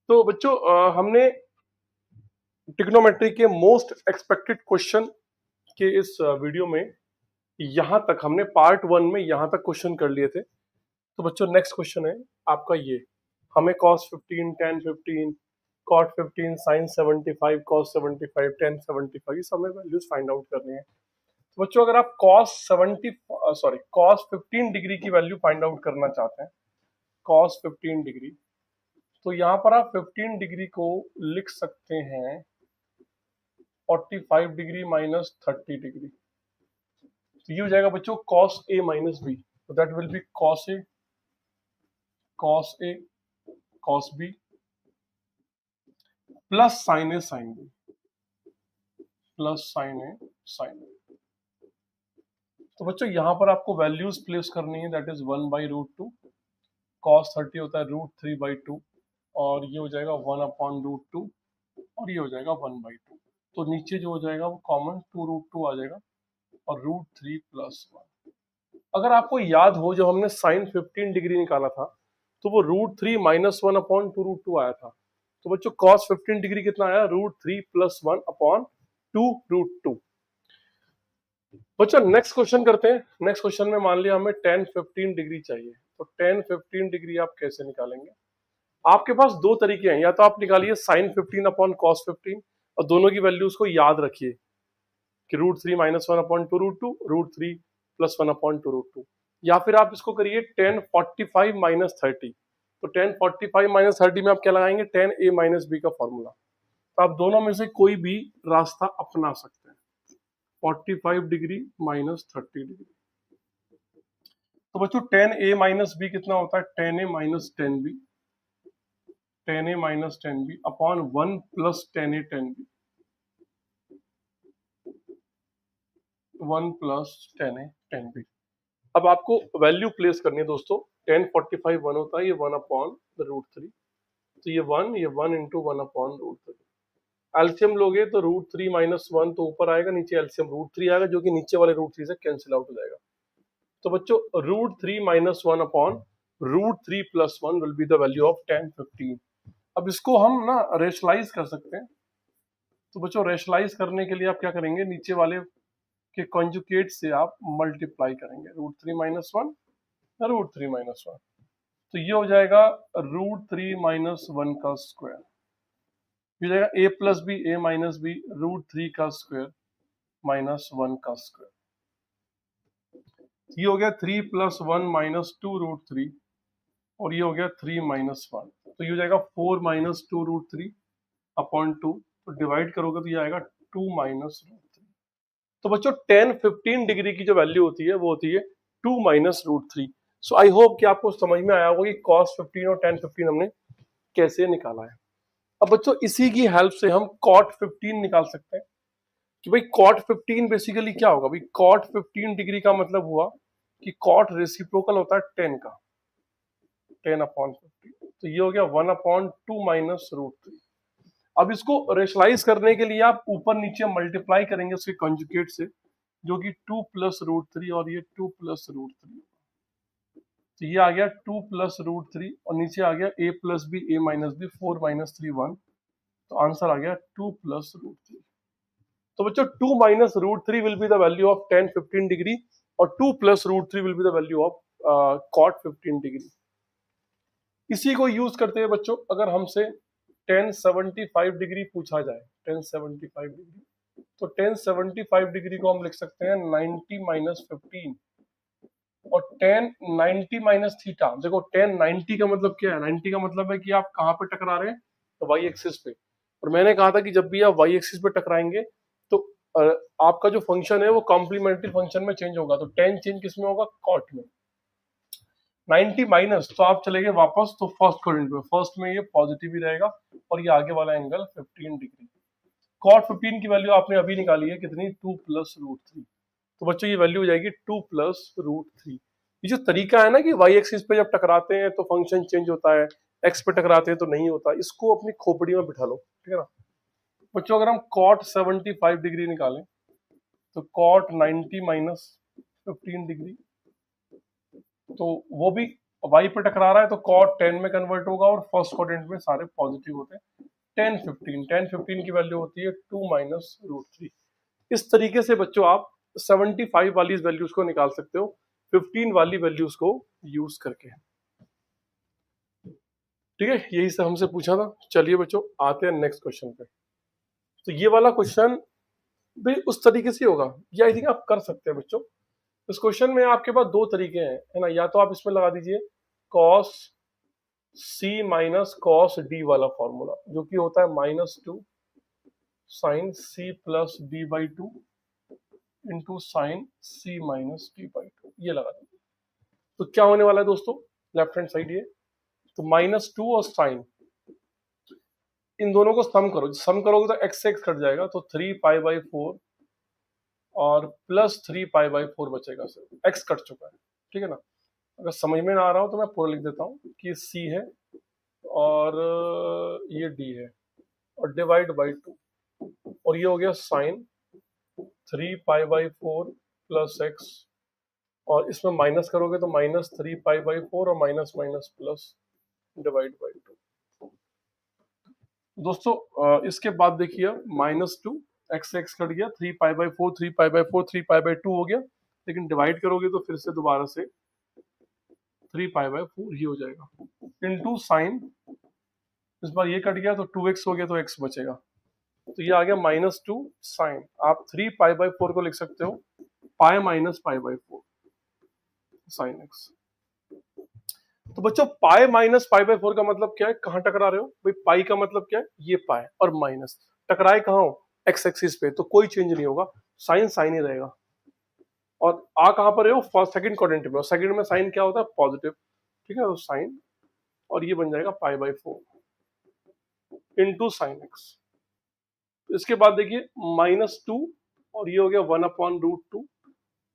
तो बच्चों हमने ट्रिग्नोमेट्री के मोस्ट एक्सपेक्टेड क्वेश्चन के इस वीडियो में यहां तक हमने पार्ट वन में यहां तक क्वेश्चन कर लिए थे। तो बच्चों नेक्स्ट क्वेश्चन है आपका ये, हमें cos 15, tan 15, cot 15, sin 75, cos 75, tan 75 ये सब हमें वैल्यूज फाइंड आउट करनी है। तो बच्चों अगर आप cos 15 डिग्री की वैल्यू फाइंड आउट करना चाहते हैं, cos 15 डिग्री, तो यहाँ पर आप 15 डिग्री को लिख सकते हैं 45 डिग्री माइनस 30 डिग्री। तो ये हो जाएगा बच्चों cos a माइनस बी, तो that will be cos a cos b plus sin a sin b plus sin a sin b। तो बच्चों यहाँ पर आपको वैल्यूज प्लेस करनी है, दैट इज 1/√2, cos 30 होता है √3/2 और ये हो जाएगा 1/√2 और ये हो जाएगा 1/2। तो नीचे जो हो जाएगा वो कॉमन 2√2 आ जाएगा और √3 + 1। अगर आपको याद हो जब हमने sin 15 डिग्री निकाला था तो वो √3 - 1/2√2 आया था। तो बच्चों cos 15 डिग्री कितना आया, √3 + 1/2√2। बच्चों नेक्स्ट क्वेश्चन करते हैं। नेक्स्ट क्वेश्चन में मान लिया हमें tan 15 डिग्री चाहिए, तो tan 15 डिग्री आप कैसे निकालेंगे? आपके पास दो तरीके हैं, या तो आप निकालिए sin 15/cos 15 और दोनों की वैल्यूज को याद रखिए कि √3 - 1/2√2, √3 + 1/2√2, या फिर आप इसको करिए tan 45 - 30। तो tan 45 - 30 में आप क्या लगाएंगे, tan a - b का फॉर्मूला। तो आप दोनों में से कोई भी रास्ता अपना सकते हैं, 45 डिग्री माइनस 30 डिग्री। तो बच्चों tan a - b कितना होता है, tan a - tan b, tan a - tan b upon 1 + tan a tan b, 1 + tan a tan b। अब आपको वैल्यू प्लेस करनी है दोस्तों। tan 45 1 होता है, ये 1/√3, तो ये 1 इंटू 1/√3। एलसीएम लोगे तो √3 - 1 तो ऊपर आएगा, नीचे एलसीएम √3 आएगा जो कि नीचे वाले √3 से कैंसिल आउट हो जाएगा। तो बच्चों √3 - 1/√3 + 1 will be the value of tan 15। अब इसको हम ना रेशनलाइज कर सकते हैं। तो बच्चों रेशनलाइज करने के लिए आप क्या करेंगे, नीचे वाले के कॉन्जुगेट से आप मल्टीप्लाई करेंगे, √3 - 1 √3 - 1, तो ये हो जाएगा √3 - 1 का स्क्वायर, ये हो जाएगा a + b, a - b √3 का स्क्वायर माइनस 1 का स्क्वायर। ये हो गया 3 + 1 - 2√3 और ये हो गया 3 - 1, तो ये हो जाएगा 4 - 2√3/2, तो डिवाइड करोगे तो ये आएगा 2 - √3। तो बच्चों tan 15 डिग्री की जो वैल्यू होती है वो होती है 2 - √3। सो आई होप कि आपको समझ में आया होगा कि cos 15 और tan 15 हमने कैसे निकाला है। अब बच्चों इसी की हेल्प से हम cot 15 निकाल सकते हैं कि भाई cot 15 बेसिकली क्या होगा। भाई cot 15 डिग्री का मतलब हुआ कि cot रेसिप्रोकल होता है tan का, 10/15, तो ये हो गया 1/2 - √3। अब इसको रेशनलाइज करने के लिए आप ऊपर नीचे मल्टीप्लाई करेंगे उसके कंजुगेट से, जो कि 2 + √3 और ये 2 + √3, तो ये आ गया 2 + √3 और नीचे आ गया a + b, a - b 4 - 3 1, तो आंसर आ गया 2 + √3। तो बच्चों 2 - √3 will be the value of tan 15 degree और 2 + √3 will be the value of cot 15 degree. इसी को यूज करते हैं बच्चों, अगर हमसे tan 75 डिग्री पूछा जाए, tan 75 डिग्री, तो tan 75 डिग्री को हम लिख सकते हैं 90 - 15 और tan 90 - थीटा। देखो tan 90 का मतलब क्या है, 90 का मतलब है कि आप कहाँ पे टकरा रहे हैं, तो वाई एक्सिस पे। और मैंने कहा था कि जब भी आप वाई एक्सिस पे टकराएंगे तो आपका जो फंक्शन है वो कॉम्प्लीमेंट्री फंक्शन में चेंज होगा, तो tan चेंज किसमें होगा, कॉट में। 90 माइनस, तो आप चले गए वापस तो फर्स्ट क्वाड्रेंट में, फर्स्ट में ये पॉजिटिव ही रहेगा और ये आगे वाला एंगल 15 डिग्री। cot 15 की वैल्यू आपने अभी निकाली है कितनी, 2 + √3, तो बच्चों ये वैल्यू हो जाएगी 2 + √3। ये जो तरीका है ना कि वाई एक्सिस पे जब टकराते हैं तो फंक्शन चेंज होता है, एक्स पे टकराते हैं तो नहीं होता, इसको अपनी खोपड़ी में बिठा लो, ठीक है ना। बच्चों अगर हम cot 75 डिग्री निकालें तो cot 90 - 15 डिग्री, तो वो भी वाई पे टकरा रहा है तो कॉट 10 में कन्वर्ट होगा और फर्स्ट क्वाड्रेंट में सारे पॉजिटिव होते हैं। 10 15 की वैल्यू होती है 2 माइनस रूट थ्री। इस तरीके से बच्चों आप 75 वाली वैल्यूज को निकाल सकते हो 15 वाली वैल्यूज को यूज करके। ठीक है, यही सब हमसे पूछा था। चलिए बच्चों आते हैं नेक्स्ट क्वेश्चन पे। तो ये वाला क्वेश्चन भी उस तरीके से होगा, ये आई थिंक आप कर सकते हैं बच्चों। इस क्वेश्चन में आपके पास दो तरीके हैं, है ना। या तो आप इसमें लगा दीजिए cos c minus cos d वाला फॉर्मूला, जो कि होता है -2 sin c plus d by two into sine c minus d by two, ये लगा दीजिए। तो क्या होने वाला है दोस्तों, लेफ्ट हैंड साइड ये, तो -2 और साइन, इन दोनों को सम करो, सम करोगे तो x से x कट जाएगा, तो 3π/4 और प्लस 3π/4 बचेगा। सर x कट चुका है, ठीक है ना। अगर समझ में ना आ रहा हो तो मैं पूरा लिख देता हूँ कि c है और ये d है और डिवाइड बाई 2, और ये हो गया साइन 3π/4 प्लस x, और इसमें माइनस करोगे तो -3π/4 और minus minus plus divide by 2। दोस्तों इसके बाद देखिए -2 x से x कट गया, 3π/4 3π/4 3π/2 हो गया, लेकिन डिवाइड करोगे तो फिर से दोबारा से 3π/4 ही हो जाएगा इनटू साइन, इस बार ये कट गया तो 2x हो गया तो x बचेगा, तो ये आ गया -2 साइन। आप 3π/4 को लिख सकते हो पाई माइनस π/4 साइन x। तो बच्चों पाई माइनस π/4 का मतलब क्या है, कहां टकरा रहे हो भाई, पाई का मतलब क्या है, ये पाई और माइनस टकराए कहां हो, एक्स एक्सिस पे, तो कोई चेंज नहीं होगा, साइन साइन ही रहेगा। और आ कहां पर है, फर्स्ट सेकंड क्वाड्रेंट में, और सेकंड में साइन क्या होता है, पॉजिटिव, ठीक है, तो साइन, और ये बन जाएगा π/4 इंटू साइन एक्स। इसके बाद देखिए -2 और ये हो गया 1/√2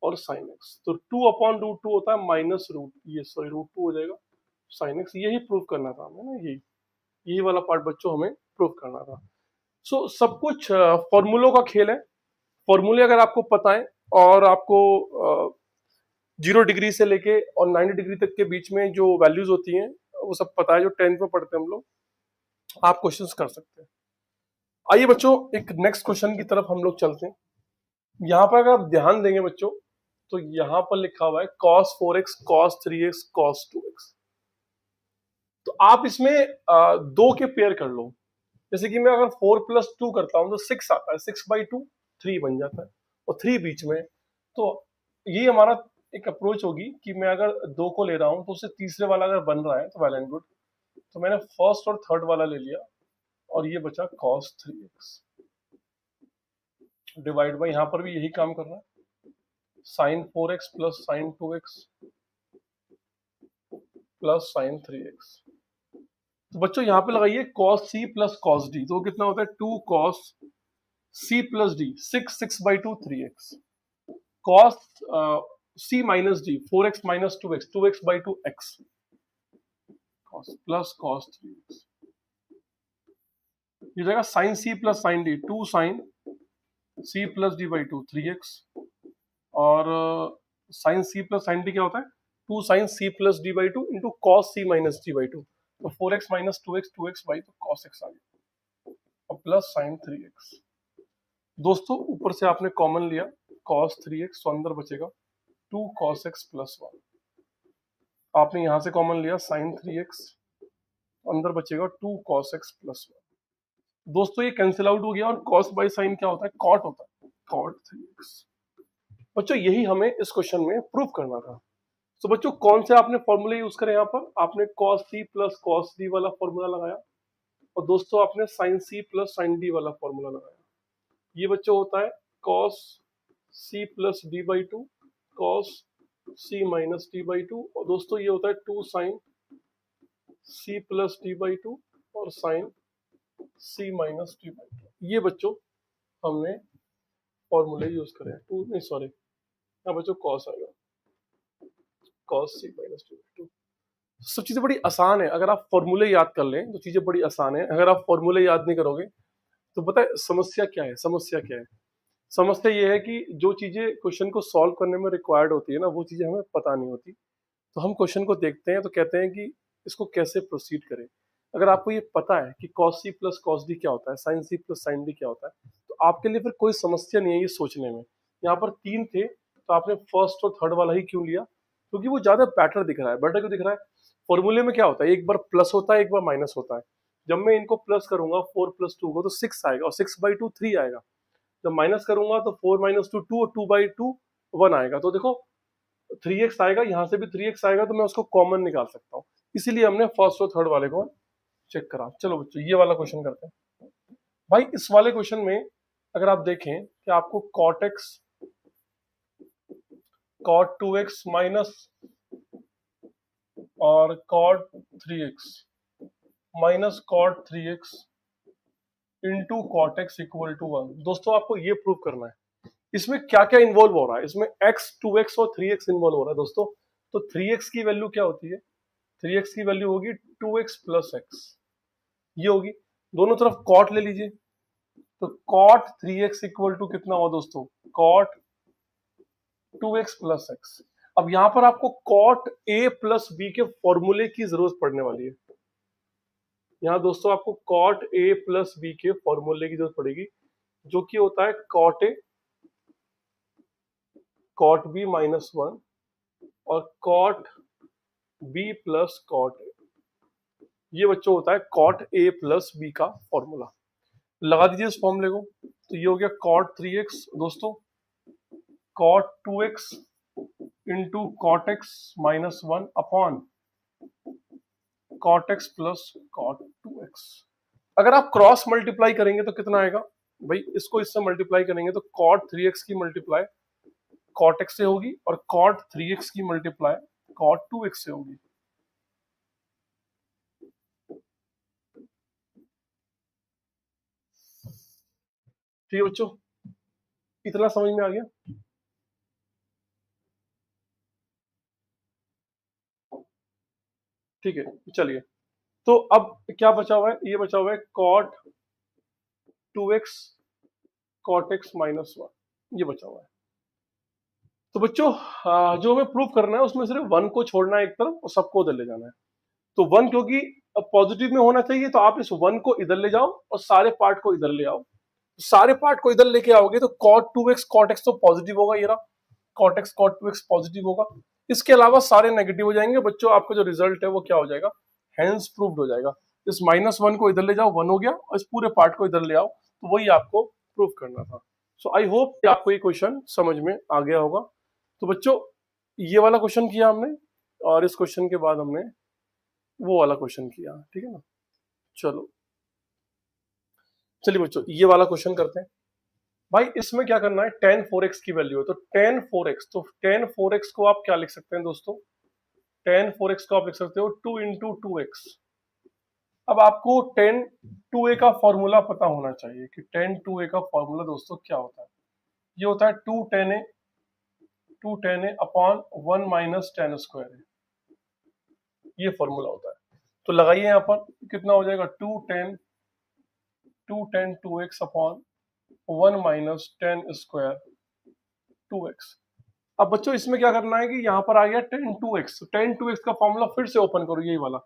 और साइन एक्स, तो 2/√2 होता है माइनस रूट, ये सॉरी √2 हो जाएगा साइन एक्स। यही प्रूव करना था हमें ना, यही वाला पार्ट बच्चों हमें प्रूव करना था। सो सब कुछ फॉर्मूलों का खेल है। फॉर्मूले अगर आपको पता है और आपको 0 डिग्री से लेके और 90 डिग्री तक के बीच में जो वैल्यूज होती हैं वो सब पता है, जो 10th में पढ़ते हैं हम लोग, आप क्वेश्चंस कर सकते हैं। आइए बच्चों एक नेक्स्ट क्वेश्चन की तरफ हम लोग चलते हैं। यहाँ पर अगर आप ध्यान देंगे बच्चों, तो यहाँ पर लिखा हुआ है cos 4x cos 3x cos 2x। तो आप इसमें दो के पेयर कर लो, जैसे कि मैं अगर 4 + 2 करता हूं तो 6 आता है, 6/2 3 बन जाता है और 3 बीच में, तो ये हमारा एक अप्रोच होगी कि मैं अगर 2 को ले रहा हूं तो उससे तीसरे वाला अगर बन रहा है तो वेल एंड गुड। तो मैंने फर्स्ट और थर्ड वाला ले लिया और ये बचा cos 3x डिवाइड बाई, यहां पर भी यही काम कर रहा है, sin 4x plus sin 2x plus sin 3x। तो बच्चों यहाँ पे लगाइए cos c plus cos d, तो कितना होता है 2 cos c plus d, 6/2 3x, cos c minus d 4x minus 2x 2x/2 x cos plus cos 3x, ये जाएगा sin c plus sin d 2 sin c plus d/2 3x, और sin c plus sin d क्या होता है 2 sin c plus d/2 into cos c minus d/2, तो 4x minus 2x 2x/, तो cos x आ गया और प्लस sin 3x। दोस्तों ऊपर से आपने कॉमन लिया cos 3x, तो अंदर बचेगा 2 cos x प्लस 1, आपने यहां से कॉमन लिया sin 3x, अंदर बचेगा 2 cos x प्लस 1। दोस्तों ये कैंसिल आउट हो गया और cos बाई साइन क्या होता है, cot होता है, cot 3x। बच्चों यही हमें इस क्वेश्चन में प्रूव करना था। तो बच्चों कौन से आपने फॉर्मूले यूज करे, यहाँ पर आपने cos c plus cos d वाला फॉर्मूला लगाया, और दोस्तों आपने sin c plus sin d वाला फॉर्मूला लगाया। ये बच्चों होता है cos c plus d/2 cos c minus d/2, और दोस्तों ये होता है 2 sin c प्लस d/2 और sin c माइनस d/2। ये बच्चों हमने फॉर्मूले यूज करे हैं, 2 नहीं सॉरी, यहाँ बच्चों cos आएगा, cos c माइनस d/2। सब चीजें बड़ी आसान है, अगर आप फॉर्मूले याद कर लें तो चीजें बड़ी आसान है। अगर आप फॉर्मूले याद नहीं करोगे तो पता है समस्या क्या है, समस्या क्या है, समस्या ये है कि जो चीजें क्वेश्चन को सॉल्व करने में रिक्वायर्ड होती है ना, वो चीजें हमें पता नहीं होती। तो हम क्वेश्चन को देखते हैं तो कहते हैं कि इसको कैसे प्रोसीड करें। अगर आपको ये पता है कि cos c plus cos d क्या होता है, sin c plus sin d क्या होता है, तो आपके लिए फिर कोई समस्या नहीं है ये सोचने में। यहाँ पर 3 थे तो आपने फर्स्ट और थर्ड वाला ही क्यों लिया? क्योंकि वो ज्यादा बेटर दिख रहा है। बेटर क्यों दिख रहा है? फॉर्मूले में क्या होता है, एक बार प्लस होता है, एक बार माइनस होता है। जब मैं इनको प्लस करूंगा 4 प्लस 2 को तो 6 आएगा, और 6/2 3 आएगा। जब माइनस करूंगा तो 4 माइनस 2 2, और 2/2 1 आएगा। तो देखो 3x आएगा, यहाँ से भी 3x आएगा, तो मैं उसको कॉमन निकाल सकता हूँ। इसीलिए हमने फर्स्ट और थर्ड वाले को चेक करा। चलो बच्चों ये वाला क्वेश्चन करते हैं। भाई इस वाले क्वेश्चन में अगर आप देखें कि आपको cot x cot 2x minus और cot 3x minus cot 3x into cot x equal to 1। दोस्तों आपको ये प्रूव करना है इसमें क्या क्या इन्वॉल्व हो रहा है। इसमें x 2x और 3x इन्वॉल्व हो रहा है दोस्तों। तो 3x की वैल्यू क्या होती है? 3x की वैल्यू होगी 2x प्लस x, ये होगी। दोनों तरफ cot ले लीजिए, तो cot 3x इक्वल टू कितना हुआ दोस्तों? cot 2x plus x। अब यहां पर आपको cot a प्लस b के फॉर्मूले की जरूरत पड़ने वाली है। यहाँ दोस्तों आपको cot a प्लस b के फॉर्मूले की जरूरत पड़ेगी, जो कि होता है cot a cot b minus 1 और cot b plus cot a। ये बच्चों होता है cot a प्लस b का फॉर्मूला। लगा दीजिए इस फॉर्मूले को, तो ये हो गया cot 3x दोस्तों, cot 2x into cot x minus 1 upon cot x plus cot 2x। अगर आप क्रॉस मल्टीप्लाई करेंगे तो कितना आएगा भाई? इसको इससे मल्टीप्लाई करेंगे तो cot 3x की मल्टीप्लाई cot x से होगी, और cot 3x की मल्टीप्लाई cot 2x से होगी। ठीक है बच्चों, इतना समझ में आ गया? ठीक है चलिए, तो अब क्या बचा हुआ है? ये बचा हुआ है cot 2x cot x minus 1, ये बचा हुआ है। तो बच्चों जो हमें प्रूव करना है उसमें सिर्फ 1 को छोड़ना है एक तरफ और सबको उधर ले जाना है। तो 1 क्योंकि पॉजिटिव में होना चाहिए, तो आप इस 1 को इधर ले जाओ और सारे पार्ट को इधर ले आओ। सारे पार्ट को इधर लेके आओगे तो cot 2x cot x तो पॉजिटिव होगा, ये रहा cot x cot 2x positive होगा। इसके अलावा सारे नेगेटिव हो जाएंगे बच्चों। आपका जो रिजल्ट है वो क्या हो जाएगा? हेंस प्रूव्ड हो जाएगा। इस -1 को इधर ले जाओ, 1 हो गया, और इस पूरे पार्ट को इधर ले आओ, तो वही आपको प्रूव करना था। सो आई होप कि आपको ये क्वेश्चन समझ में आ गया होगा। तो बच्चों ये वाला क्वेश्चन किया हमने, और इस क्वेश्चन के बाद हमने वो वाला क्वेश्चन किया, ठीक है ना। चलो चलिए बच्चों ये वाला क्वेश्चन करते हैं। भाई इसमें क्या करना है, tan 4x की वैल्यू है, तो tan 4x, तो tan 4x को आप क्या लिख सकते हैं दोस्तों? tan 4x को आप लिख सकते हो 2 इंटू 2x। अब आपको tan 2a का फॉर्मूला पता होना चाहिए कि tan 2a का फॉर्मूला दोस्तों क्या होता है। ये होता है 2 tan a upon 1 minus tan square है, ये फॉर्मूला होता है। तो लगाइए यहाँ पर, कितना हो जाएगा? 2 tan 2x upon 1 minus tan square 2x। अब बच्चों इसमें क्या करना है कि यहाँ पर आ गया tan 2x, tan 2x का फॉर्मूला फिर से ओपन करो, यही वाला।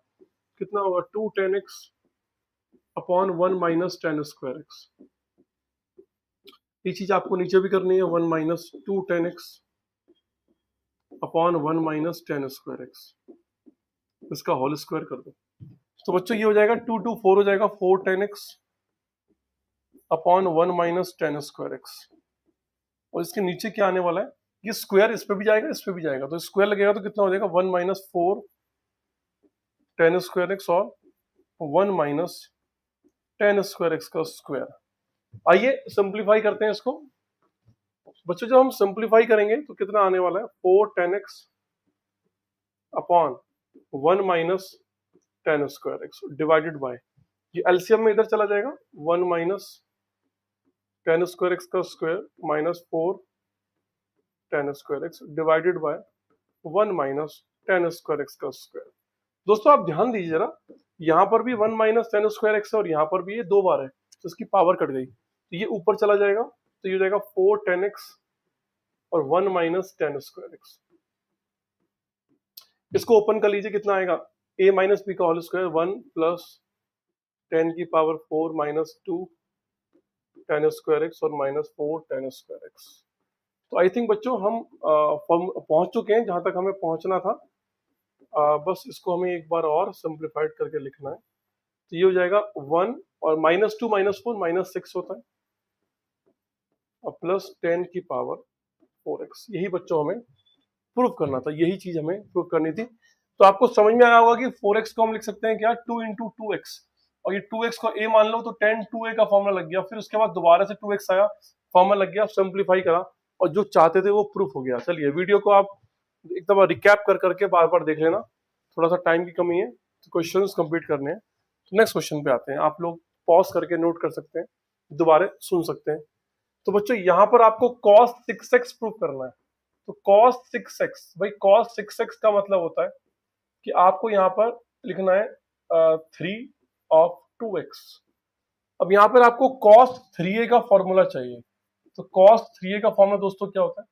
कितना होगा? 2 tan x upon 1 minus tan square x। ये चीज आपको नीचे भी करनी है, 1 minus 2 tan x upon 1 minus tan square x, इसका होल स्क्वायर कर दो। तो बच्चों ये हो जाएगा 2 2 4 हो जाएगा, 4 tan x upon 1 minus tan square x। और इसके नीचे क्या आने वाला है? ये स्क्वायर इस पे भी जाएगा, इस पे भी जाएगा, तो स्क्वायर लगेगा तो कितना हो जाएगा? 1 माइनस 4 tan स्क्वायर x और 1 माइनस tan स्क्वायर x का स्क्वायर। आइए सिंप्लीफाई करते हैं इसको बच्चों। जब हम सिंप्लीफाई करेंगे तो कितना आने वाला है? 4 tan x upon 1 minus tan square x divided by, ये एलसीएम में इधर चला जाएगा, 1 माइनस tan स्क्वायर x का square minus 4 tan square x divided by 1 minus tan square x का स्क्वायर। दोस्तों आप ध्यान दीजिए जरा, यहाँ पर भी 1 माइनस tan स्क्वायर x है और यहाँ पर भी ये 2 बार है, तो इसकी पावर कट गई, तो ये ऊपर चला जाएगा, तो ये हो जाएगा 4 tan x और 1 माइनस tan स्क्वायर x। इसको ओपन कर लीजिए, कितना आएगा, a माइनस बी का होल स्क्वायर 1 प्लस 10 की पावर 4 माइनस 2 10 स्क्वायर एक्स और माइनस 4 10 स्क्वायर एक्स। तो आई थिंक बच्चों हम पहुंच चुके हैं जहां तक हमें पहुंचना था। बस इसको हमें एक बार और सिंप्लीफाइड करके लिखना है। तो ये हो जाएगा 1 और माइनस 2 माइनस 4 माइनस 6 होता है और प्लस 10 की पावर 4x। यही बच्चों हमें प्रूव करना था, यही चीज हमें प्रूव करनी थी। तो आपको समझ में आया होगा कि 4x को हम लिख सकते हैं क्या, 2 इंटू 2x, और ये 2x को a मान लो तो 10 2a का फॉर्मूला लग गया, फिर उसके बाद दोबारा से 2x आया, फॉर्मूला लग गया, सिंप्लीफाई करा और जो चाहते थे वो प्रूफ हो गया। चलिए वीडियो को आप एक दफा रिकैप कर करके बार बार देख लेना, थोड़ा सा टाइम की कमी है तो क्वेश्चन कंप्लीट करने हैं। तो नेक्स्ट क्वेश्चन पे आते हैं, आप लोग पॉज करके नोट कर सकते हैं, दोबारा सुन सकते हैं। तो बच्चों यहाँ पर आपको cos 6x प्रूव करना है। तो cos 6x, भाई cos 6x का मतलब होता है कि आपको यहाँ पर लिखना है 3 ऑफ 2x। अब यहाँ पर आपको cos 3a का फॉर्मूला चाहिए। तो cos 3a का फॉर्मूला दोस्तों क्या होता है,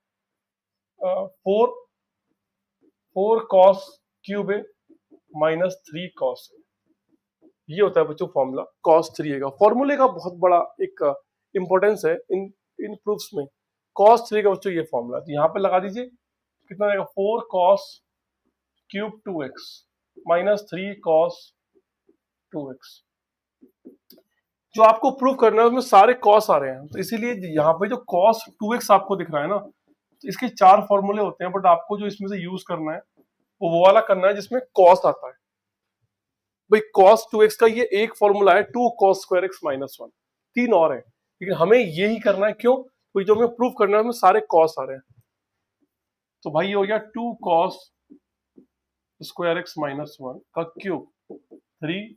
4 cos cube a minus 3 cos a, ये होता है बच्चों फॉर्मूला cos 3a का। फॉर्मूले का बहुत बड़ा एक इंपॉर्टेंस है इन प्रूफ्स में। cos 3 का बच्चों ये फॉर्मूला, तो यहाँ पे लगा दीजिए, कितना आएगा, 4 cos cube 2x minus 3 cos 2x। जो आपको प्रूव करना है उसमें सारे cos आ रहे हैं, तो इसीलिए यहाँ पे जो cos 2x आपको दिख रहा है ना, तो इसके 4 फॉर्मूले होते हैं, बट आपको जो इसमें से यूज करना है वो वाला करना है जिसमें cos आता है। भाई cos 2x का ये एक फॉर्मूला है 2 cos स्क्वायर x माइनस 1, 3 और है, लेकिन हमें यही करना है। क्यों, तो जो हमें प्रूव करना है उसमें सारे cos आ रहे हैं। तो भाई ये हो गया 2 cos स्क्वायर x माइनस 1 का cube 3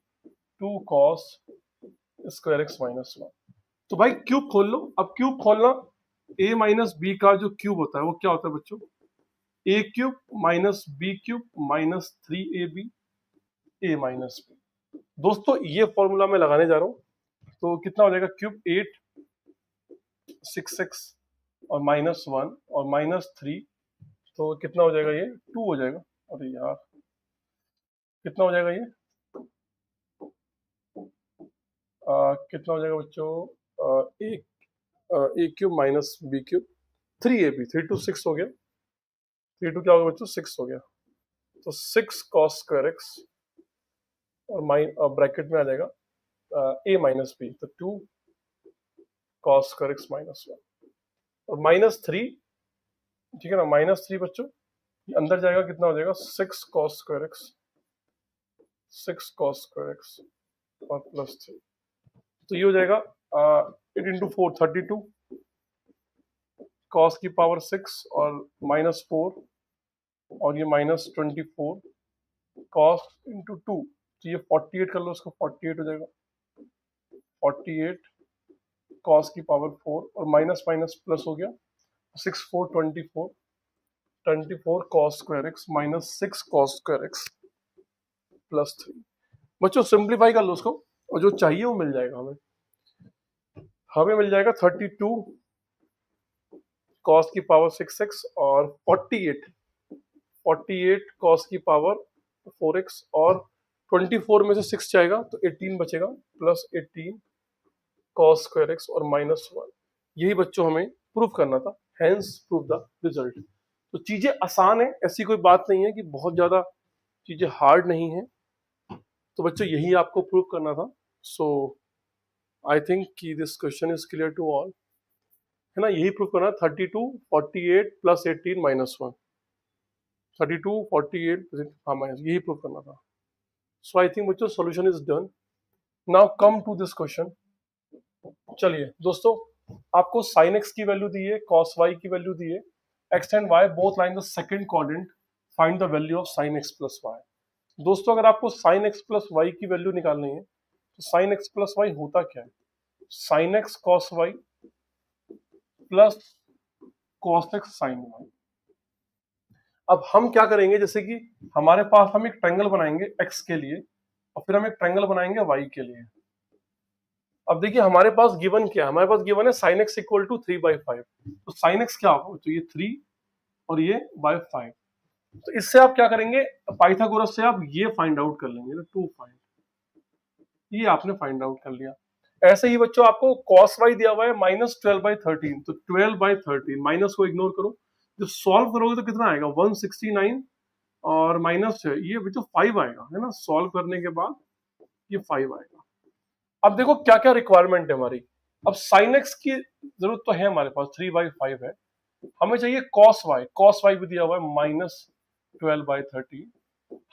2 cos square x minus 1। तो भाई क्यूब खोल लो। अब क्यूब खोलना, a माइनस बी का जो क्यूब होता है वो क्या होता है बच्चों, a cube minus B cube minus 3ab a minus B. दोस्तों ये फॉर्मूला मैं लगाने जा रहा हूँ, तो कितना हो जाएगा, क्यूब 8 6x और माइनस 1 और माइनस 3, तो कितना हो जाएगा, ये 2 हो जाएगा। अरे यार कितना हो जाएगा ये, कितना हो जाएगा बच्चों, a cube minus B cube 3ab, 3 to 6 हो गया, 3 to क्या होगा बच्चों, 6 हो गया। तो 6 cos स्क्वायर x और ब्रैकेट में आ जाएगा a माइनस बी, तो 2 cos स्क्वायर x माइनस 1 और माइनस 3, ठीक है ना, माइनस 3 बच्चों ये अंदर जाएगा, कितना हो जाएगा, 6 cos square x, 6 cos square x और प्लस 3, तो ये हो जाएगा 8 इंटू 4 32 cos की पावर 6 और माइनस 4 और ये माइनस 24 cos इंटू 2, तो ये 48 कर लो, उसका 48 हो जाएगा, 48 cos की पावर 4 और माइनस माइनस प्लस हो गया, 6 4 24 24 cos square x minus 6 cos square x plus 3। बच्चों सिंप्लीफाई कर लो उसको और जो चाहिए वो मिल जाएगा हमें। हमें मिल जाएगा 32 cos की पावर 6x और 48 cos की पावर 4x और 24 में से 6 जाएगा तो 18 बचेगा, प्लस 18 cos स्क्वायर x और माइनस 1। यही बच्चों हमें प्रूफ करना था, हेंस प्रूफ द रिजल्ट। तो चीजें आसान है, ऐसी कोई बात नहीं है कि बहुत ज्यादा चीजें हार्ड नहीं है। तो बच्चों यही आपको प्रूफ करना था। सो आई थिंक कि this question is clear to all, है ना, यही प्रूफ करना, 32 48 प्लस 18 माइनस 1, 32 48 हाँ माइनस, यही प्रूफ करना था। सो आई थिंक बच्चों solution is done. Now come to this question. चलिए दोस्तों, आपको sin x की वैल्यू दी है, cos y की वैल्यू दी है, x and y both line the second quadrant, find the value of sin x plus y। दोस्तों अगर आपको sin x प्लस y की वैल्यू निकालनी है तो sin x प्लस y होता क्या है, sin x cos y plus cos x sin y। अब हम क्या करेंगे, जैसे कि हमारे पास हम एक ट्रायंगल बनाएंगे x के लिए और फिर हम एक ट्रायंगल बनाएंगे y के लिए। अब देखिए हमारे पास गिवन क्या है, हमारे पास गिवन है sin x इक्वल टू 3/5, तो sin x क्या होगा, तो ये 3 और ये by 5। तो इससे आप क्या करेंगे, पाइथागोरस से आप ये फाइंड आउट कर लेंगे ना, 2 फाइंड, ये आपने फाइंड आउट कर लिया। ऐसे ही बच्चों आपको cos y दिया हुआ है -12/13, तो 12/13 माइनस को इग्नोर करो, जब सॉल्व करोगे तो कितना आएगा 169 और माइनस ये बच्चों 5 आएगा, है ना, सॉल्व करने के बाद ये 5 आएगा। अब देखो क्या क्या रिक्वायरमेंट है हमारी। अब sin x की जरूरत तो है हमारे पास, 3/5 है, हमें चाहिए cos y भी दिया हुआ है -12/13,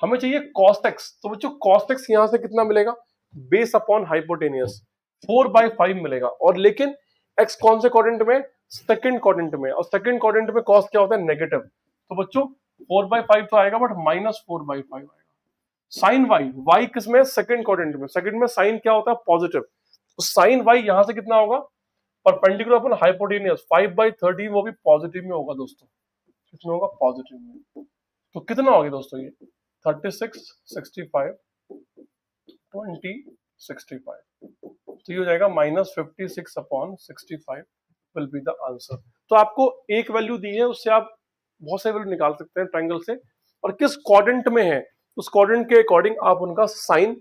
हमें चाहिए cos x, तो बच्चों cos x यहां से कितना मिलेगा, बेस अपॉन हाइपोटेनियस 4/5 मिलेगा, और लेकिन x कौन से क्वाड्रेंट में, सेकंड क्वाड्रेंट में, और सेकंड क्वाड्रेंट में cos क्या होता है, नेगेटिव, तो बच्चों 4/5 तो आएगा बट -4/5 आएगा। साइन y किस में, सेकंड क्वाड्रेंट में, सेकंड में साइन क्या होता है, पॉजिटिव, तो साइन y यहां से कितना होगा, परपेंडिकुलर अपन हाइपोटेनियस 5/13, वो भी पॉजिटिव में होगा दोस्तों, कितना होगा, पॉजिटिव में, तो कितना हो गया दोस्तों ये 36, 65, 20, 65, तो ये हो जाएगा -56/65 विल बी द आंसर। तो आपको एक वैल्यू दी है, उससे आप बहुत सारे वैल्यू निकाल सकते हैं ट्रायंगल से, और किस क्वाड्रेंट में है उस क्वाड्रेंट के अकॉर्डिंग आप उनका साइन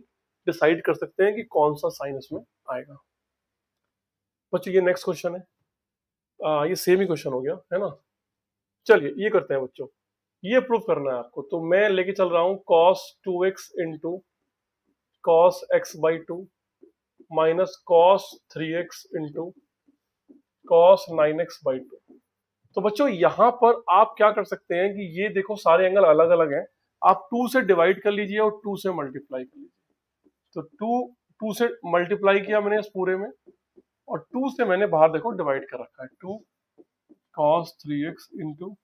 डिसाइड कर सकते हैं कि कौन सा साइन इसमें आएगा। बच्चों ये नेक्स्ट क्वेश्चन है, ये सेम ही क्वेश्चन हो गया है ना। चलिए ये करते हैं बच्चों, ये प्रूव करना है आपको, तो मैं लेके चल रहा हूं cos 2x into cos x/2 minus cos 3x into cos 9x/2। तो बच्चों यहां पर आप क्या कर सकते हैं कि ये देखो सारे एंगल अलग अलग हैं, आप 2 से डिवाइड कर लीजिए और 2 से मल्टीप्लाई कर लीजिए, तो 2 से मल्टीप्लाई किया मैंने इस पूरे में, और 2 से मैंने बाहर देखो डिवाइड कर रखा है, 2 cos 3x into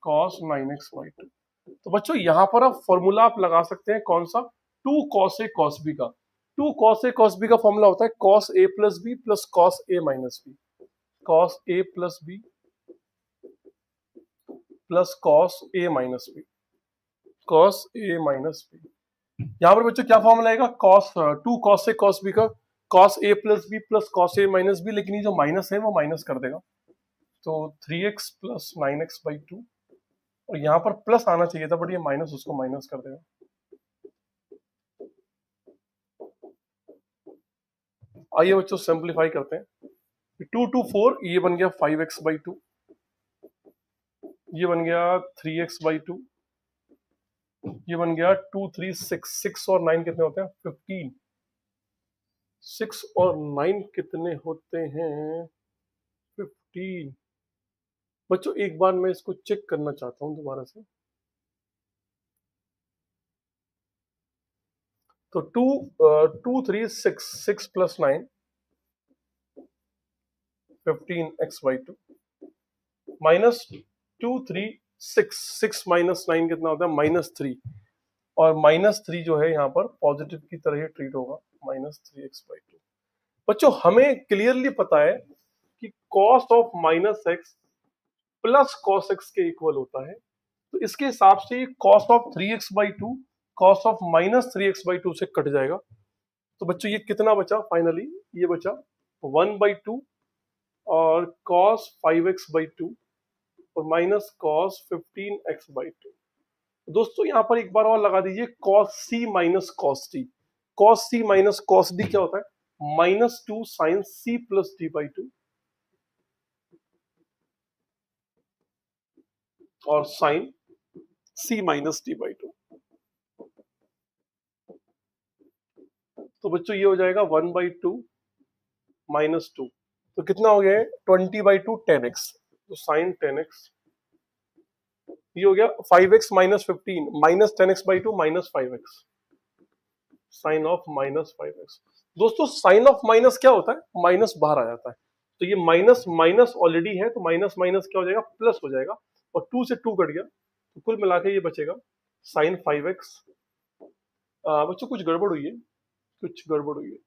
cos 9x/2। तो बच्चों यहां पर आप फॉर्मूला आप लगा सकते हैं, कौन सा, 2 cos a cos b का, 2 cos a cos b का फॉर्मूला होता है cos a plus b plus cos a minus b, cos a plus b plus cos a minus b, cos a minus b। यहाँ पर बच्चों क्या formula आएगा, two cos a cos b का cos a plus b plus cos a minus b, लेकिन ये जो minus है वो माइनस कर देगा, तो 3x प्लस 9x/2, और यहाँ पर प्लस आना चाहिए था बट ये माइनस उसको माइनस कर देगा। आइए बच्चों सिंपलीफाई करते हैं, 2 2 4, ये बन गया 5x/2, ये बन गया 3x/2, ये बन गया 2 3 6, 6 और 9 कितने होते हैं 15, 6 और 9 कितने होते हैं 15। बच्चों एक बार मैं इसको चेक करना चाहता हूं दोबारा से, तो 2 3 6, 6 प्लस 9 15x/2 माइनस 2 3 6, 6 माइनस 9 कितना होता है -3, और -3 जो है यहाँ पर पॉजिटिव की तरह ही ट्रीट होगा, -3x/2। बच्चों हमें क्लियरली पता है कि cos of -x plus cos x के इक्वल होता है, तो इसके हिसाब से cos of 3x/2 cos of -3x/2 से कट जाएगा, तो बच्चों ये कितना बचा फाइनली, ये बचा 1/2 और cos 5x/2 और माइनस cos 15x/2। दोस्तों यहां पर एक बार और लगा दीजिए cos c minus cos d, cos c minus cos d क्या होता है, -2 sin c प्लस d/2 और sin c माइनस d/2। तो बच्चों ये हो जाएगा 1/2 -2, तो कितना हो गया है 20/2 10x, तो sin 10x, ये हो गया 5x minus 15 minus 10x/2 minus 5x, sine of -5x। दोस्तों साइन ऑफ माइनस क्या होता है, माइनस बाहर आ जाता है, तो ये माइनस माइनस ऑलरेडी है, तो माइनस माइनस क्या हो जाएगा, प्लस हो जाएगा, और 2 से 2 कट गया, तो कुल मिला के ये बचेगा साइन 5x। बच्चों कुछ गड़बड़ हुई है, कुछ गड़बड़ हुई है,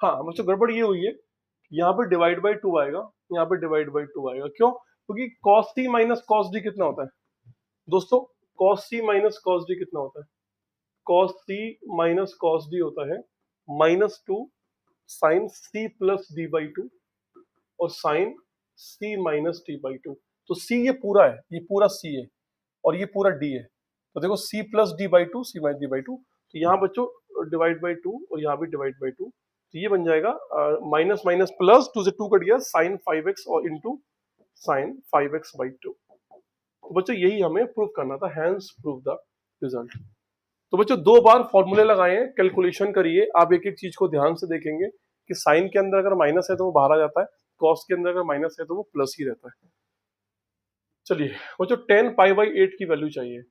हाँ बच्चों गड़बड़ ये हुई है, यहाँ पे डिवाइड बाई 2 आएगा, यहाँ पे डिवाइड बाई 2 आएगा, क्यों, क्योंकि cos t minus cos d कितना होता है दोस्तों, cos C minus cos D कितना होता है? Cos C minus cos D होता है -2 sine C plus D by two और sine C minus D by two. तो सी ये पूरा है, ये पूरा सी है और ये पूरा डी है। तो देखो C plus D by two, C minus D by two, तो यहाँ बच्चों डिवाइड बाई टू और यहाँ भी डिवाइड बाई टू, तो ये बन जाएगा माइनस माइनस प्लस, 2 से 2 कट गया, साइन 5x और into sine 5x by two. तो बच्चों यही हमें प्रूव करना था, हैंस प्रूव द रिजल्ट। तो बच्चों 2 बार फॉर्मूले लगाए हैं, कैलकुलेशन करिए, आप एक एक चीज को ध्यान से देखेंगे कि साइन के अंदर अगर माइनस है तो वो बाहर आ जाता है, कॉस के अंदर अगर माइनस है तो वो प्लस ही रहता है। चलिए बच्चों 10 पाई बाई 8 की वैल्यू चाहिए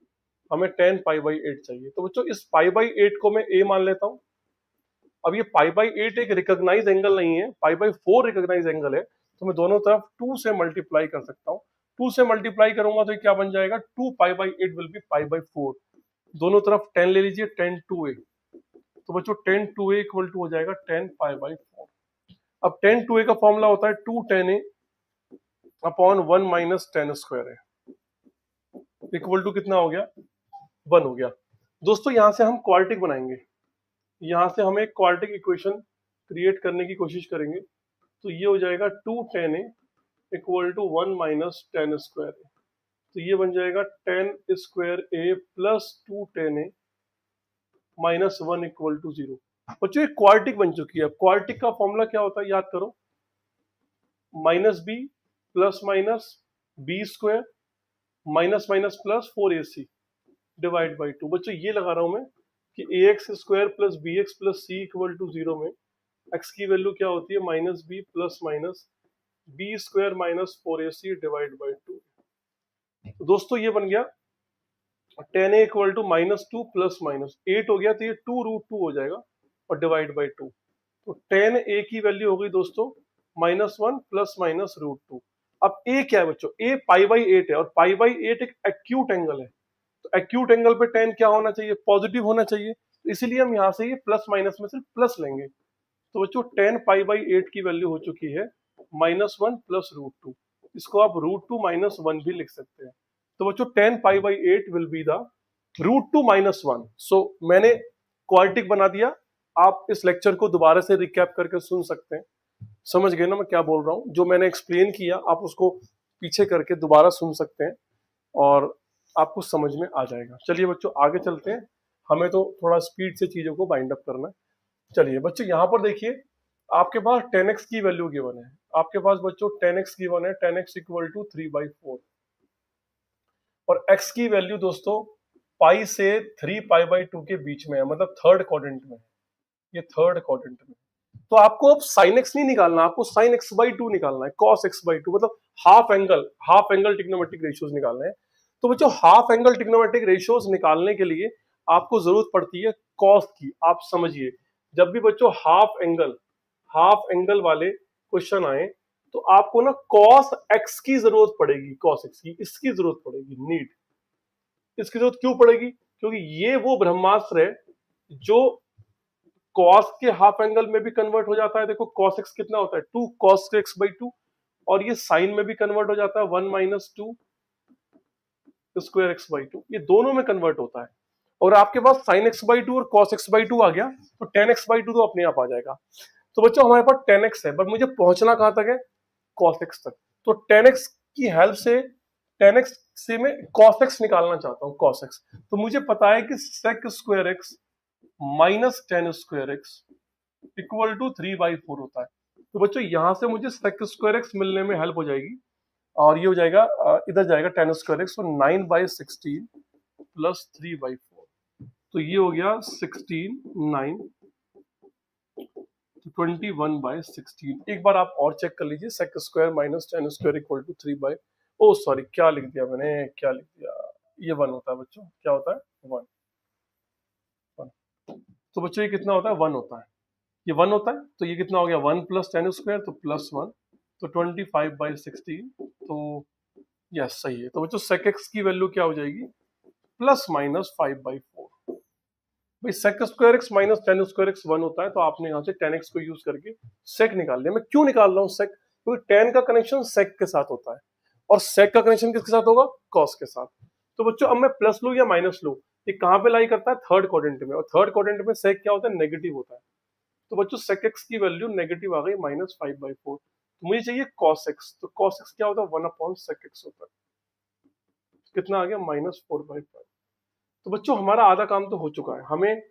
हमें, 10 पाई बाई 8 चाहिए। तो बच्चों इस पाई बाई 8 को मैं a मान लेता हूं। अब ये पाई बाई 8 एक रिकॉग्नाइज एंगल नहीं है, पाई बाई 4 रिकॉग्नाइज एंगल है, तो मैं दोनों तरफ 2 से मल्टीप्लाई कर सकता हूँ। 2 से मल्टीप्लाई करूंगा तो ये क्या बन जाएगा, 2 पाई by 8 will B pi by 4। दोनों तरफ 10 ले लीजिए, 10 2a, तो बच्चों 10 2a इक्वल टू हो जाएगा 10 पाई बाई 4। अब 10 2a का फॉर्मूला होता है 2 10a अपॉन 1 माइनस 10 स्क्वायर है, इक्वल टू कितना हो गया, 1 हो गया। दोस्तों यहां से हम क्वाड्रेटिक बनाएंगे, यहां से हम एक क्वाड्रेटिक इक्वेशन क्रिएट करने की कोशिश करेंगे। तो ये हो जाएगा 2 10a equal to 1 minus 10 square है, तो ये बन जाएगा 10 square a plus 2 10a minus 1 equal to 0। बच्चों ये क्वाड्रेटिक बन चुकी है। क्वाड्रेटिक का फॉर्मूला क्या होता है याद करो, minus B plus minus B square minus minus plus 4ac divide by 2। बच्चों ये लगा रहा हूं मैं कि ax square plus bx plus c equal to 0 में x की वैल्यू क्या होती है, minus B plus minus B square minus 4ac divide by 2। तो दोस्तों ये बन गया 10a equal to minus 2 plus minus 8 हो गया, तो ये 2 रूट 2 हो जाएगा और डिवाइड बाई 2। तो 10a की वैल्यू हो गई दोस्तों -1 प्लस माइनस रूट 2। अब a क्या है बच्चों, a पाई बाई 8 है और पाई बाई 8 एक एक्यूट एंगल है, तो एक्यूट एंगल पे 10 क्या होना चाहिए, पॉजिटिव होना चाहिए, तो इसीलिए हम यहाँ से ये प्लस माइनस में सिर्फ प्लस लेंगे। तो बच्चों 10 पाई बाई 8 की वैल्यू हो चुकी है -1 प्लस रूट 2, इसको आप रूट 2 माइनस 1 भी लिख सकते हैं। तो बच्चों 10 pi by 8 will be the root 2 minus 1। So मैंने क्वाड्रेटिक बना दिया, आप इस लेक्चर को दोबारा से रिकैप करके सुन सकते हैं। समझ गए ना मैं क्या बोल रहा हूँ, जो मैंने एक्सप्लेन किया आप उसको पीछे करके दोबारा सुन सकते हैं और आपको समझ में आ जाएगा। चलिए बच्चों आगे चलते हैं, हमें तो थोड़ा स्पीड से चीजों को बाइंड अप करना है। चलिए बच्चों यहाँ पर देखिए आपके पास 10x की वैल्यू गिवन है, आपके पास बच्चों 10x गिवन है, 10x इक्वल टू 3/4 और x की वैल्यू दोस्तों पाई से 3 पाई बाई 2 के बीच में है, मतलब थर्ड क्वाड्रेंट में है, ये थर्ड क्वाड्रेंट में। तो आपको अब साइन एक्स नहीं निकालना, आपको साइन एक्स बाई 2 निकालना है, कॉस एक्स बाई 2, मतलब हाफ एंगल ट्रिग्नोमेट्रिक रेशियोज निकालने हैं। तो बच्चों हाफ एंगल ट्रिग्नोमेट्रिक रेशियोज निकालने के लिए आपको जरूरत पड़ती है कॉस की। आप समझिए जब भी बच्चों हाफ एंगल वाले क्वेश्चन आए तो आपको ना कॉस एक्स की जरूरत पड़ेगी, कॉस एक्स की इसकी जरूरत पड़ेगी, नीड इसकी जरूरत क्यों पड़ेगी, क्योंकि ये वो ब्रह्मास्त्र है जो कॉस के हाफ एंगल में भी कन्वर्ट हो जाता है। देखो कॉस एक्स कितना होता है 2 कॉस एक्स बाई 2, और ये साइन में भी कन्वर्ट हो जाता है 1 माइनस 2 स्क्वायर एक्स बाई 2, ये दोनों में कन्वर्ट होता है। और आपके पास साइन एक्स बाई 2 और कॉस एक्स बाई 2 आ गया तो 10x बाई 2 तो अपने आप आ जाएगा। तो बच्चों हमारे पास 10x है, बट मुझे पहुंचना कहां तक है, cos x तक। तो 10x की हेल्प से 10x से मैं cos x निकालना चाहता हूं, cos x। तो मुझे पता है कि sec square x minus 10 square x equal to 3/4 होता है। तो बच्चों यहां से मुझे sec स्क्वायर x मिलने में हेल्प हो जाएगी और ये हो जाएगा इधर जाएगा 10 स्क्वायर x, तो 9/16 प्लस 3/4, तो ये हो गया 16 9 21/16। एक बार आप और चेक कर लीजिए, sec square minus 10 square equal to 3 by, oh sorry क्या लिख दिया मैंने, क्या लिख दिया, ये 1 होता है बच्चों, क्या होता है 1। तो बच्चों ये कितना होता है 1 होता है, ये 1 होता है, तो ये कितना हो गया 1 प्लस 10 स्क्वायर तो प्लस 1, तो 25/16, तो यस सही है। तो बच्चों sec x की वैल्यू क्या हो जाएगी प्लस माइनस 5/4। भाई sec square x minus 10 square x 1 होता है, तो आपने यहाँ से 10x को यूज करके sec निकाल लिया। मैं क्यों निकाल रहा हूँ sec, क्योंकि 10 का कनेक्शन sec के साथ होता है और sec का कनेक्शन किसके साथ होगा, cos के साथ। तो बच्चों अब मैं प्लस लूं या माइनस लूं, ये कहाँ पे लाई करता है, थर्ड क्वाड्रेंट में, और थर्ड क्वाड्रेंट में सेक क्या होता है, नेगेटिव होता है। तो बच्चों सेक एक्स की वैल्यू नेगेटिव आ गई -5/4, तो मुझे चाहिए कॉस एक्स, तो कॉस एक्स क्या होता है, 1/सेक एक्स होता है, कितना आ गया -4/5। तो बच्चों हमारा आधा काम तो हो चुका है, हमें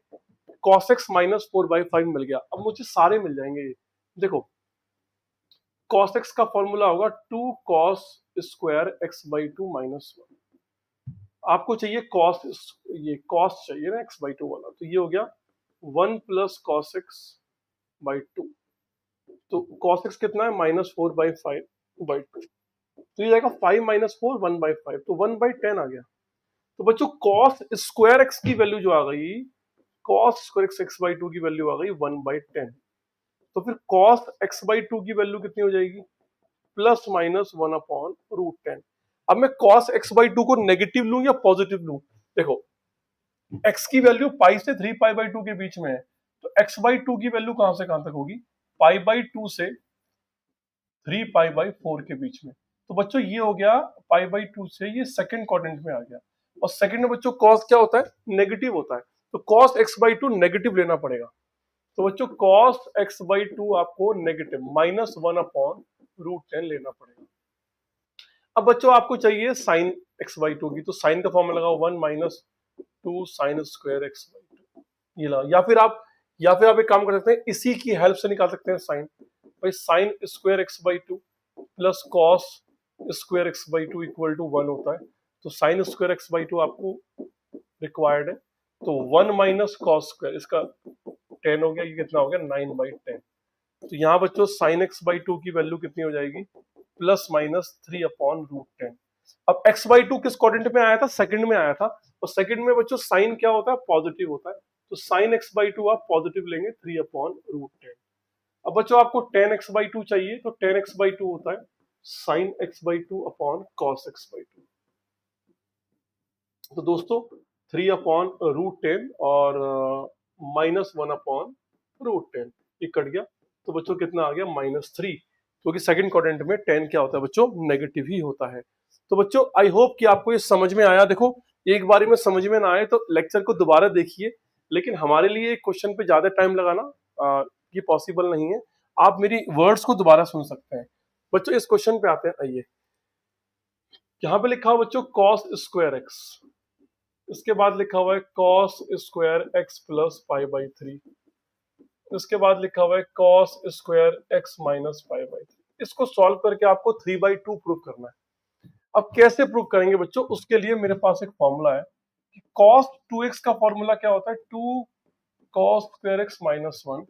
cos x -4/5 मिल गया। अब मुझे सारे मिल जाएंगे ये, देखो cos x का फॉर्मूला होगा 2 cos स्क्वायर x/2 -1। आपको चाहिए cos, ये cos चाहिए ना x/2 वाला, तो ये हो गया 1 + cos x/2, तो cos x कितना है -4/5/2, तो ये जाएगा 5 - 4 1/5, तो 1/10 आ गया। तो बच्चों cos स्क्वायर x की वैल्यू जो आ गई, cos स्क्वायर x x/2 की वैल्यू आ गई 1/10, तो फिर cos x/2 की वैल्यू कितनी हो जाएगी, ±1/√10। अब मैं cos x/2 को नेगेटिव लूं या पॉजिटिव लूं, देखो x की वैल्यू पाई से 3π/2 के बीच में है, तो x/2 की वैल्यू कहां से कहां तक होगी, π/2 से 3π/4 के बीच में। तो बच्चों ये हो गया π/2 से, ये सेकंड क्वाड्रेंट में आ गया, और सेकंड में बच्चों cos क्या होता है, नेगेटिव होता है, तो cos x/2 नेगेटिव लेना पड़ेगा। तो बच्चों cos x/2 आपको नेगेटिव -1/√10 लेना पड़ेगा। अब बच्चों आपको चाहिए sin x/2 की, तो sin का फॉर्मूला लगाओ 1 - 2 sin स्क्वायर x/2, ये ला, या फिर आप एक काम कर सकते हैं, इसी की हेल्प से निकाल सकते हैं sin, भाई sin square x/2 plus cos square x/2 equal to 1 होता है, तो sin स्क्वायर x/2 आपको रिक्वायर्ड है, तो 1 - cos स्क्वायर, इसका 10 हो गया, ये कितना हो गया 9/10। तो यहाँ बच्चों sin x/2 की वैल्यू कितनी हो जाएगी, ±3/√10। अब x/2 किस क्वाड्रेंट में आया था, सेकंड में आया था, और सेकंड में बच्चों साइन क्या होता है, पॉजिटिव होता है, तो sin x/2 आप पॉजिटिव लेंगे 3/√10। अब बच्चों आपको tan x/2 चाहिए, तो tan x/2 होता है sin x/2/cos x/2। तो दोस्तों 3/√10 और -1/√10, ये कट गया, तो बच्चों कितना आ गया -3, क्योंकि सेकंड क्वाड्रेंट में 10 क्या होता है बच्चों, नेगेटिव ही होता है। तो बच्चों आई होप कि आपको ये समझ में आया। देखो एक बारी में समझ में ना आए तो लेक्चर को दोबारा देखिए, लेकिन हमारे लिए क्वेश्चन पे ज्यादा टाइम लगाना ये पॉसिबल नहीं है, आप मेरी वर्ड्स को दोबारा सुन सकते हैं। बच्चों इस क्वेश्चन पे आते हैं, आइए यहाँ पे लिखा हुआ बच्चों cos स्क्वायर x, इसके बाद लिखा हुआ है cos स्क्वायर x प्लस π/3, इसके बाद लिखा हुआ है cos स्क्वायर x माइनस π/3। इसको सॉल्व करके आपको 3/2 प्रूव करना है। अब कैसे प्रूव करेंगे बच्चों, उसके लिए मेरे पास एक फॉर्मूला है कि cos 2x का फॉर्मूला क्या होता है, 2 cos स्क्वायर x माइनस 1,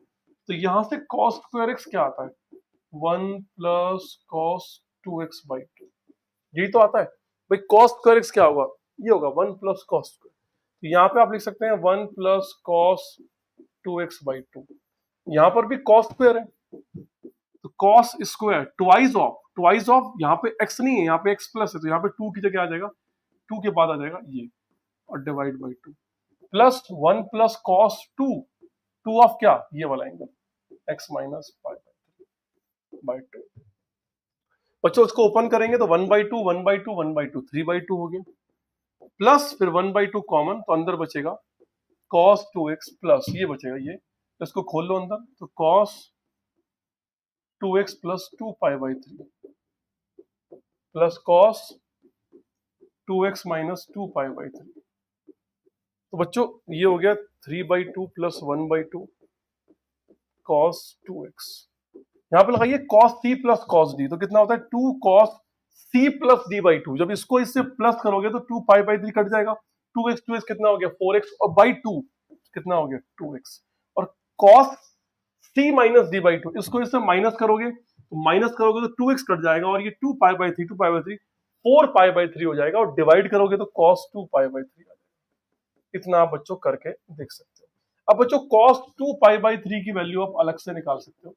तो यहां से cos स्क्वायर x क्या आता है, 1 प्लस cos 2x/2, यही तो आता है भाई। cos स्क्वायर x क्या होगा, ये होगा 1 प्लस cos स्क्वायर, तो यहाँ पे आप लिख सकते हैं 1 प्लस cos 2x/2, यहाँ पर भी cos स्क्वायर है, तो cos स्क्वायर ट्वाइस ऑफ यहाँ पे x नहीं है, यहाँ पे x प्लस है, तो यहाँ पे 2 की जगह आ जाएगा, 2 के बाद आ जाएगा ये, और divide by 2 plus 1 plus cos 2 of क्या, ये वाला एंगल x माइनस π/2। बच्चों इसको ओपन करेंगे तो 1/2 1/2 1/2 3/2 हो गया, प्लस फिर 1/2 कॉमन, तो अंदर बचेगा cos 2x प्लस ये बचेगा, ये इसको खोल लो अंदर, तो cos 2x plus 2π/3 plus cos 2x minus 2π/3, तो बच्चों ये हो गया 3/2 प्लस 1/2 cos 2x। यहाँ पे लगाइए cos c plus cos d, तो कितना होता है 2 cos c प्लस d/2, जब इसको इससे प्लस करोगे तो 2π/3 कट जाएगा, 2x कितना हो गया 4x, और बाई 2 कितना हो गया 2x, और cos c माइनस d/2, इसको इससे माइनस करोगे तो 2x कट जाएगा, और ये 2π/3 4π/3 हो जाएगा, और डिवाइड करोगे तो cos 2π/3 आ जाएगा। इतना आप बच्चों करके देख सकते हो। अब बच्चों cos 2π/3 की वैल्यू आप अलग से निकाल सकते हो,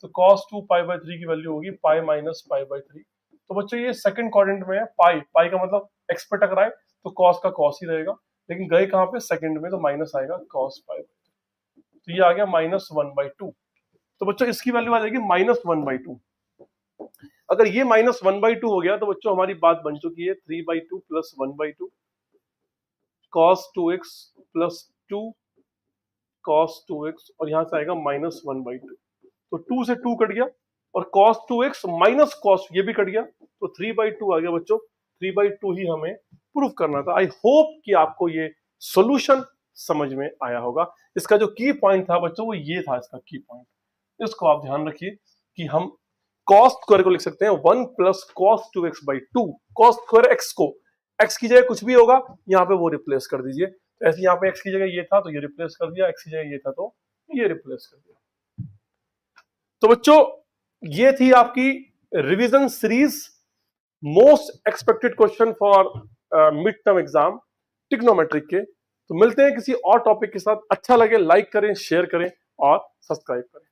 तो cos 2π/3 की वैल्यू होगी पाई माइनस π/3। तो बच्चों ये सेकंड क्वाड्रेंट में है, पाई का मतलब x पे टकराए तो cos का cos ही रहेगा, लेकिन गए कहां पे, सेकंड में, तो माइनस आएगा cos π/3, तो ये आ गया -1/2। तो बच्चों इसकी वैल्यू आ जाएगी -1/2। अगर ये -1/2 हो गया तो बच्चों हमारी बात बन चुकी है 3/2 plus 1/2 cos 2x plus 2 cos 2x और यहां से आएगा -1/2। तो 2 से 2 कट गया और cos 2x माइनस cos ये भी कट गया, तो 3/2 आ गया बच्चों। 3/2 ही हमें प्रूव करना था। आई होप कि आपको ये सॉल्यूशन समझ में आया होगा। इसका जो की पॉइंट था बच्चों वो ये था, इसका की पॉइंट, इसको आप ध्यान रखिए कि हम cos स्क्वायर को लिख सकते हैं 1 plus cos 2x/2। cos square x को x की जगह कुछ भी होगा यहाँ पे वो रिप्लेस कर दीजिए। तो ऐसे यहाँ पे x की जगह ये था तो ये रिप्लेस कर दिया, x की जगह ये था तो ये रिप्लेस कर दिया। तो बच्चों ये थी आपकी revision series, most expected question for mid term exam trigonometric के। तो मिलते हैं किसी और टॉपिक के साथ। अच्छा लगे लाइक करें, शेयर करें और सब्सक्राइब करें।